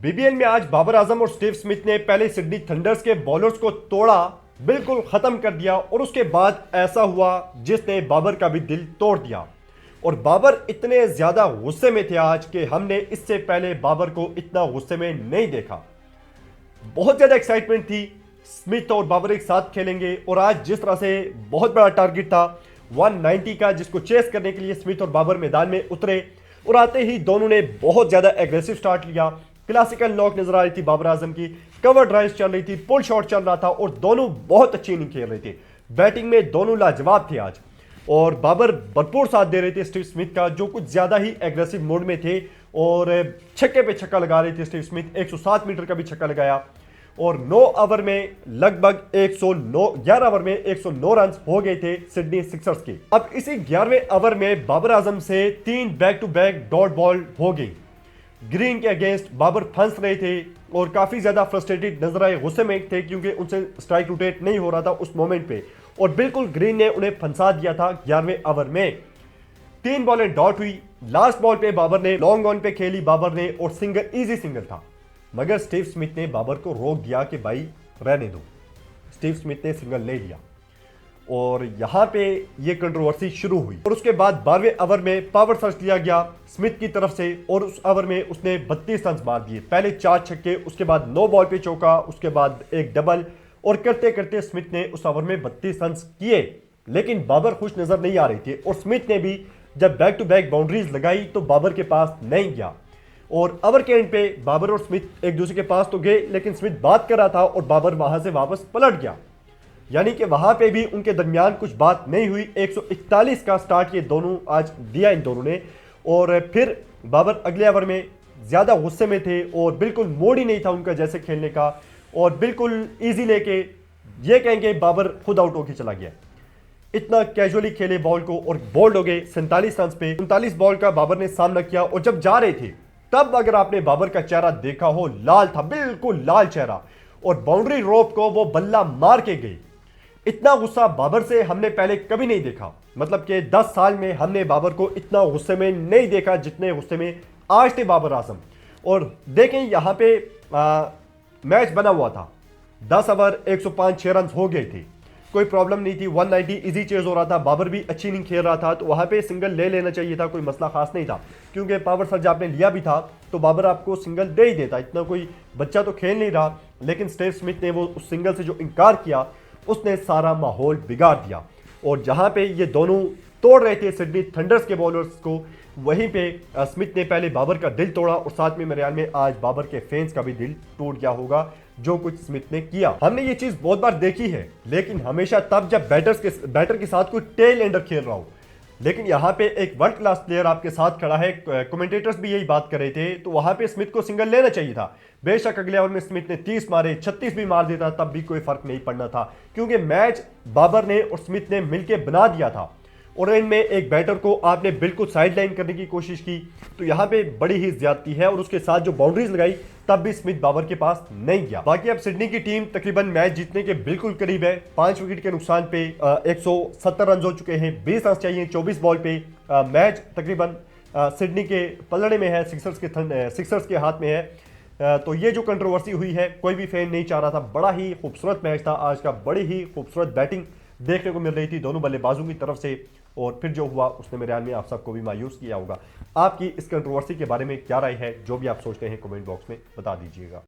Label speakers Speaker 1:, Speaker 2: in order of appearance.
Speaker 1: BBL में आज बाबर आजम और स्टीव स्मिथ ने पहले सिडनी थंडर्स के बॉलर्स को तोड़ा, बिल्कुल खत्म कर दिया और उसके बाद ऐसा हुआ जिसने बाबर का भी दिल तोड़ दिया। और बाबर इतने ज्यादा गुस्से में थे आज कि हमने इससे पहले बाबर को इतना गुस्से में नहीं देखा। बहुत ज्यादा एक्साइटमेंट थी, स्मिथ और बाबर एक साथ खेलेंगे और आज जिस तरह से बहुत बड़ा टारगेट था 190 का, जिसको चेस करने के लिए स्मिथ और बाबर मैदान में उतरे और आते ही दोनों ने बहुत ज्यादा एग्रेसिव स्टार्ट लिया। क्लासिकल नॉक नजर आ रही थी बाबर आजम की, कवर ड्राइव चल रही थी, पुल शॉट चल रहा था और दोनों बहुत अच्छी इनिंग खेल रहे थे। बैटिंग में दोनों लाजवाब थे आज और बाबर भरपूर साथ दे रहे थे स्टीव स्मिथ का, जो कुछ ज्यादा ही एग्रेसिव मोड में थे और छक्के पे छक्का लगा रहे थे। स्टीव स्मिथ 107 मीटर का भी छक्का लगाया और 9 ओवर में लगभग 11 ओवर में 109 रन हो गए थे सिडनी सिक्सर्स के। अब इसी 11वें ओवर में बाबर आजम से 3 back to back dot ball हो गई। ग्रीन के अगेंस्ट बाबर फंस रहे थे और काफी ज्यादा फ्रस्ट्रेटेड नजर आए, गुस्से में थे क्योंकि उनसे स्ट्राइक रोटेट नहीं हो रहा था उस मोमेंट पे और बिल्कुल ग्रीन ने उन्हें फंसा दिया था। 11वें ओवर में 3 बॉलें डॉट हुई। लास्ट बॉल पे बाबर ने लॉन्ग ऑन पे खेली बाबर ने और सिंगल, इजी सिंगल था, मगर स्टीव स्मिथ ने बाबर को रोक दिया कि भाई रहने दो। स्टीव स्मिथ ने सिंगल ले लिया और यहां पे ये कंट्रोवर्सी शुरू हुई और उसके बाद 12वें ओवर में पावर सर्च लिया गया स्मिथ की तरफ से और उस ओवर में उसने 32 रन मार दिए। पहले 4 छक्के, उसके बाद 9 बॉल पे चौका, उसके बाद एक डबल और करते करते स्मिथ ने उस ओवर में 32 रन किए। लेकिन बाबर खुश नजर नहीं आ रही थी और स्मिथ ने भी जब बैक टू बैक बाउंड्रीज लगाई तो बाबर के पास नहीं गया और ओवर के एंड पे बाबर और स्मिथ एक दूसरे के पास तो गए, लेकिन स्मिथ बात कर रहा था और बाबर वहां से वापस पलट गया, यानी कि वहां पे भी उनके दरमियान कुछ बात नहीं हुई। 141 का स्टार्ट ये दोनों आज दिया इन दोनों ने और फिर बाबर अगले ओवर में ज्यादा गुस्से में थे और बिल्कुल मूड ही नहीं था उनका जैसे खेलने का और बिल्कुल इजी लेके ये कहेंगे बाबर खुद आउट होके चला गया। इतना कैजुअली खेले बॉल को और बोल्ड हो गए 47 रन पे। 39 बॉल का बाबर ने सामना किया और जब जा रहे थे तब अगर आपने बाबर का चेहरा देखा हो, लाल था, बिल्कुल लाल चेहरा और बाउंड्री रोप को वो बल्ला मार के गई। इतना गुस्सा बाबर से हमने पहले कभी नहीं देखा, मतलब कि 10 साल में हमने बाबर को इतना गुस्से में नहीं देखा जितने गुस्से में आज थे बाबर आजम। और देखें यहां पे मैच बना हुआ था, 10 ओवर 105-6 रन हो गए थे, कोई प्रॉब्लम नहीं थी, 190 इजी चेज हो रहा था, बाबर भी अच्छी इनिंग खेल रहा था, तो वहां पे सिंगल ले लेना चाहिए था, कोई मसला खास नहीं था क्योंकि पावर सर्ज आपने लिया भी था तो बाबर आपको सिंगल दे ही देता, इतना कोई बच्चा तो खेल नहीं रहा। लेकिन स्टीव स्मिथ ने वो उस सिंगल से जो इनकार किया उसने सारा माहौल बिगाड़ दिया और जहां पे ये दोनों तोड़ रहे थे सिडनी थंडर्स के बॉलर्स को, वहीं पे स्मिथ ने पहले बाबर का दिल तोड़ा और साथ में मेरे ख्याल में आज बाबर के फैंस का भी दिल टूट गया होगा जो कुछ स्मिथ ने किया। हमने ये चीज बहुत बार देखी है, लेकिन हमेशा तब जब बैटर के साथ कोई टेल एंडर खेल रहा हो, लेकिन यहाँ पे एक वर्ल्ड क्लास प्लेयर आपके साथ खड़ा है, कमेंटेटर्स भी यही बात कर रहे थे, तो वहां पे स्मिथ को सिंगल लेना चाहिए था। बेशक अगले ओवर में स्मिथ ने 30 मारे, 36 भी मार देता तब भी कोई फर्क नहीं पड़ना था क्योंकि मैच बाबर ने और स्मिथ ने मिलकर बना दिया था और इनमें एक बैटर को आपने बिल्कुल साइड लाइन करने की कोशिश की, तो यहाँ पे बड़ी ही ज्यादती है और उसके साथ जो बाउंड्रीज लगाई तब भी स्मिथ बाबर के पास नहीं गया। बाकी अब सिडनी की टीम तकरीबन मैच जीतने के बिल्कुल करीब है, 5 विकेट के नुकसान पे 170 रन हो चुके हैं, 20 रन चाहिए 24 बॉल पे। मैच तकरीबन सिडनी के पलड़े में है, सिक्सर्स के हाथ में है। तो ये जो कंट्रोवर्सी हुई है कोई भी फैन नहीं चाह रहा था। बड़ा ही खूबसूरत मैच था आज का, बड़ी ही खूबसूरत बैटिंग देखने को मिल रही थी दोनों बल्लेबाजों की तरफ से और फिर जो हुआ उसने मेरे ख्याल में आप सबको भी मायूस किया होगा। आपकी इस कंट्रोवर्सी के बारे में क्या राय है, जो भी आप सोचते हैं कमेंट बॉक्स में बता दीजिएगा।